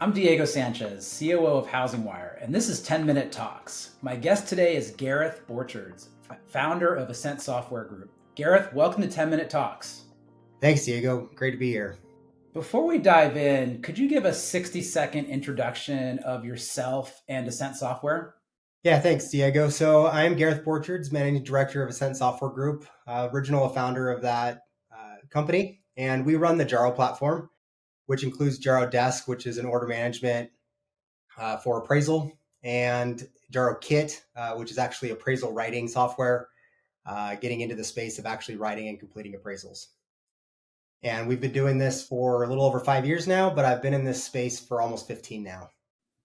I'm Diego Sanchez, COO of HousingWire, and this is 10-Minute Talks. My guest today is Gareth Borcherds, founder of Ascent Software Group. Gareth, welcome to 10-Minute Talks. Thanks, Diego. Great to be here. Before we dive in, could you give a 60-second introduction of yourself and Ascent Software? Yeah, thanks, Diego. So I'm Gareth Borcherds, Managing Director of Ascent Software Group, original founder of that company. And we run the Jaro platform, which includes Jaro Desk, which is an order management for appraisal, and Jaro Kit, which is actually appraisal writing software, getting into the space of actually writing and completing appraisals. And we've been doing this for a little over 5 years now, but I've been in this space for almost 15 now.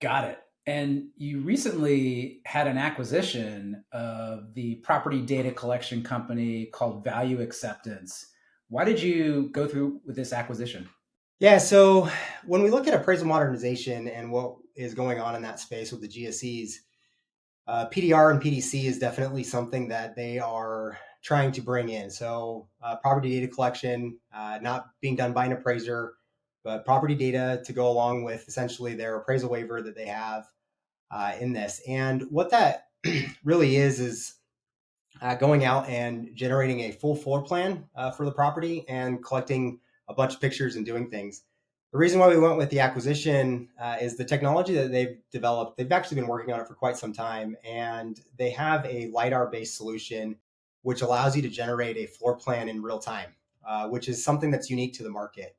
Got it. And you recently had an acquisition of the property data collection company called Value Acceptance. Why did you go through with this acquisition? Yeah, so when we look at appraisal modernization and what is going on in that space with the GSEs, PDR and PDC is definitely something that they are trying to bring in. So property data collection, not being done by an appraiser, but property data to go along with essentially their appraisal waiver that they have in this. And what that really is going out and generating a full floor plan for the property and collecting a bunch of pictures and doing things. The reason why we went with the acquisition is the technology that they've developed. They've actually been working on it for quite some time, and they have a LiDAR-based solution which allows you to generate a floor plan in real time, which is something that's unique to the market.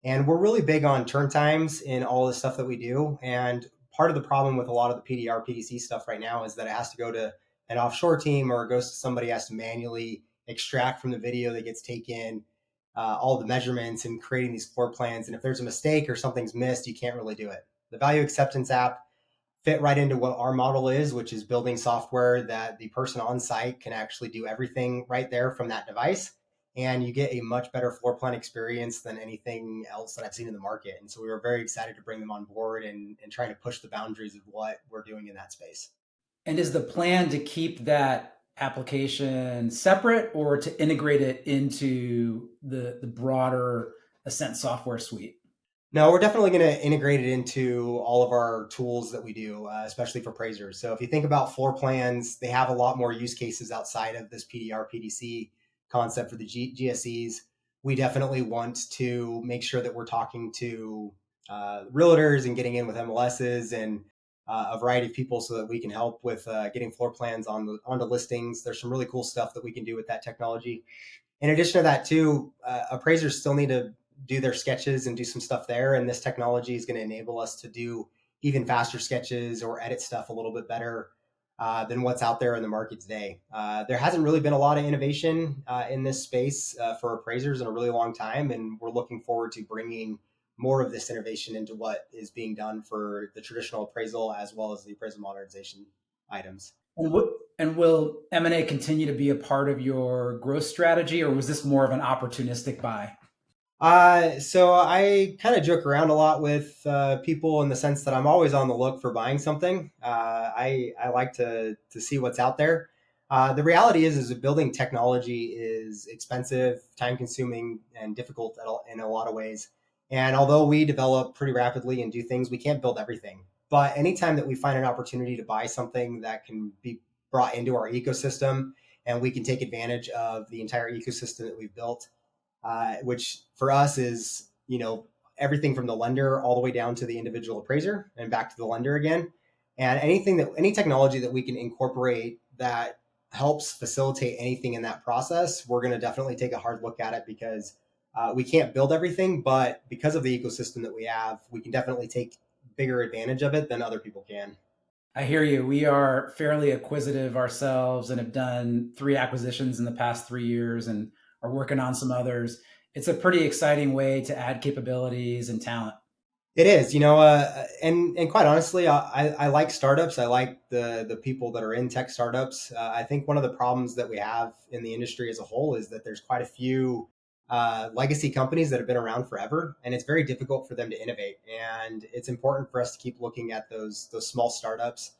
And we're really big on turn times in all the stuff that we do. And part of the problem with a lot of the PDR, PDC stuff right now is that it has to go to an offshore team, or it goes to somebody has to manually extract from the video that gets taken all the measurements and creating these floor plans. And if there's a mistake or something's missed, you can't really do it. The Value Acceptance app fit right into what our model is, which is building software that the person on site can actually do everything right there from that device. And you get a much better floor plan experience than anything else that I've seen in the market. And so we were very excited to bring them on board and trying to push the boundaries of what we're doing in that space. And is the plan to keep that application separate or to integrate it into the broader Ascent software suite? No, we're definitely going to integrate it into all of our tools that we do, especially for appraisers. So if you think about floor plans, they have a lot more use cases outside of this PDR, PDC concept for the GSEs. We definitely want to make sure that we're talking to realtors and getting in with MLSs and a variety of people so that we can help with getting floor plans onto listings. There's some really cool stuff that we can do with that technology. In addition to that, too, appraisers still need to do their sketches and do some stuff there. And this technology is going to enable us to do even faster sketches or edit stuff a little bit better than what's out there in the market today. There hasn't really been a lot of innovation in this space for appraisers in a really long time. And we're looking forward to bringing more of this innovation into what is being done for the traditional appraisal as well as the appraisal modernization items. And will M&A continue to be a part of your growth strategy, or was this more of an opportunistic buy? So I kind of joke around a lot with people in the sense that I'm always on the look for buying something. I like to see what's out there. The reality is that building technology is expensive, time consuming, and difficult in a lot of ways. And although we develop pretty rapidly and do things, we can't build everything. But anytime that we find an opportunity to buy something that can be brought into our ecosystem and we can take advantage of the entire ecosystem that we've built, which for us is, everything from the lender all the way down to the individual appraiser and back to the lender again. And any technology that we can incorporate that helps facilitate anything in that process, we're going to definitely take a hard look at it because we can't build everything, but because of the ecosystem that we have, we can definitely take bigger advantage of it than other people can. I hear you. We are fairly acquisitive ourselves and have done 3 acquisitions in the past 3 years and are working on some others. It's a pretty exciting way to add capabilities and talent. It is, and quite honestly, I like startups. I like the people that are in tech startups. I think one of the problems that we have in the industry as a whole is that there's quite a few legacy companies that have been around forever, and it's very difficult for them to innovate. And it's important for us to keep looking at those small startups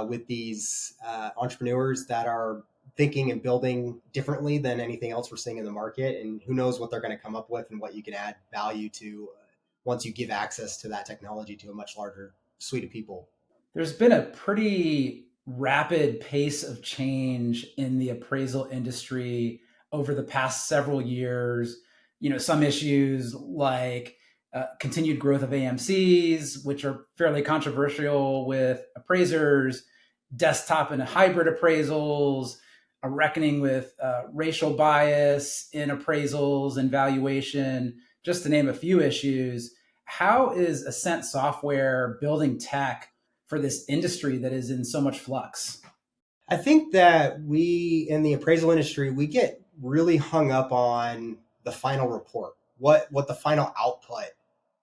with these entrepreneurs that are thinking and building differently than anything else we're seeing in the market. And who knows what they're going to come up with and what you can add value to once you give access to that technology to a much larger suite of people. There's been a pretty rapid pace of change in the appraisal industry over the past several years. Some issues like continued growth of AMCs, which are fairly controversial with appraisers, desktop and hybrid appraisals, a reckoning with racial bias in appraisals and valuation, just to name a few issues. How is Ascent Software building tech for this industry that is in so much flux? I think that we in the appraisal industry, we get really hung up on the final report, what the final output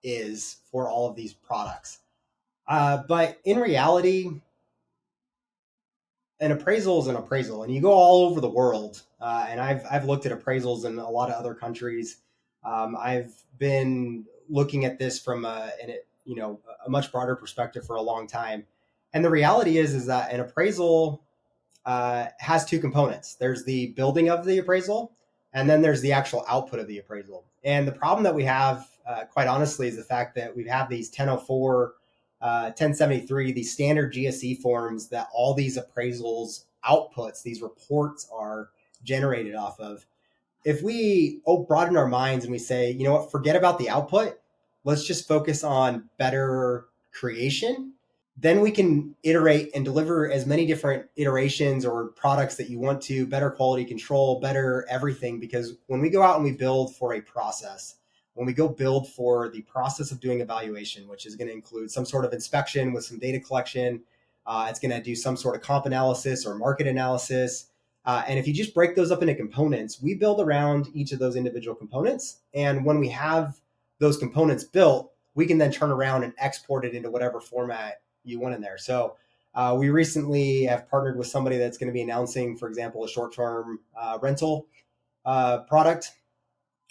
is for all of these products. But in reality, an appraisal is an appraisal, and you go all over the world. And I've looked at appraisals in a lot of other countries. I've been looking at this from a much broader perspective for a long time. And the reality is that an appraisal has two components. There's the building of the appraisal, and then there's the actual output of the appraisal. And the problem that we have, quite honestly, is the fact that we have these 1004, 1073, these standard GSE forms that all these appraisals outputs, these reports are generated off of. If we broaden our minds and we say, you know what, forget about the output, let's just focus on better creation, then we can iterate and deliver as many different iterations or products that you want to, better quality control, better everything. Because when we go out and we build for a process, when we go build for the process of doing evaluation, which is going to include some sort of inspection with some data collection, it's going to do some sort of comp analysis or market analysis. And if you just break those up into components, we build around each of those individual components. And when we have those components built, we can then turn around and export it into whatever format you want in there. So we recently have partnered with somebody that's going to be announcing, for example, a short-term rental product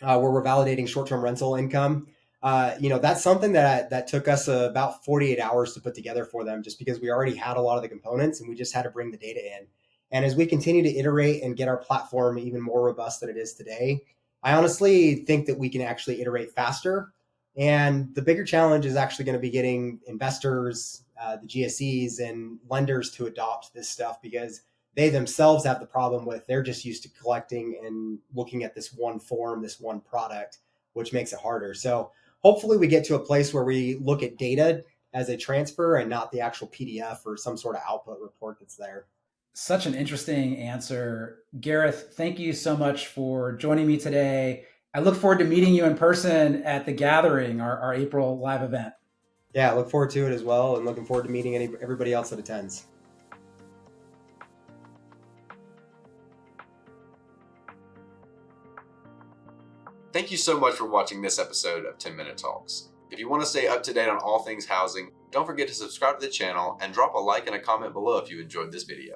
where we're validating short-term rental income. That's something that took us about 48 hours to put together for them, just because we already had a lot of the components and we just had to bring the data in. And as we continue to iterate and get our platform even more robust than it is today, I honestly think that we can actually iterate faster. And the bigger challenge is actually going to be getting investors, the GSEs and lenders to adopt this stuff, because they themselves have the problem with they're just used to collecting and looking at this one form, this one product, which makes it harder. So hopefully we get to a place where we look at data as a transfer and not the actual PDF or some sort of output report that's there. Such an interesting answer. Gareth, thank you so much for joining me today. I look forward to meeting you in person at the gathering, our April live event. Yeah, I look forward to it as well, and looking forward to meeting everybody else that attends. Thank you so much for watching this episode of 10 Minute Talks. If you want to stay up to date on all things housing, don't forget to subscribe to the channel and drop a like and a comment below if you enjoyed this video.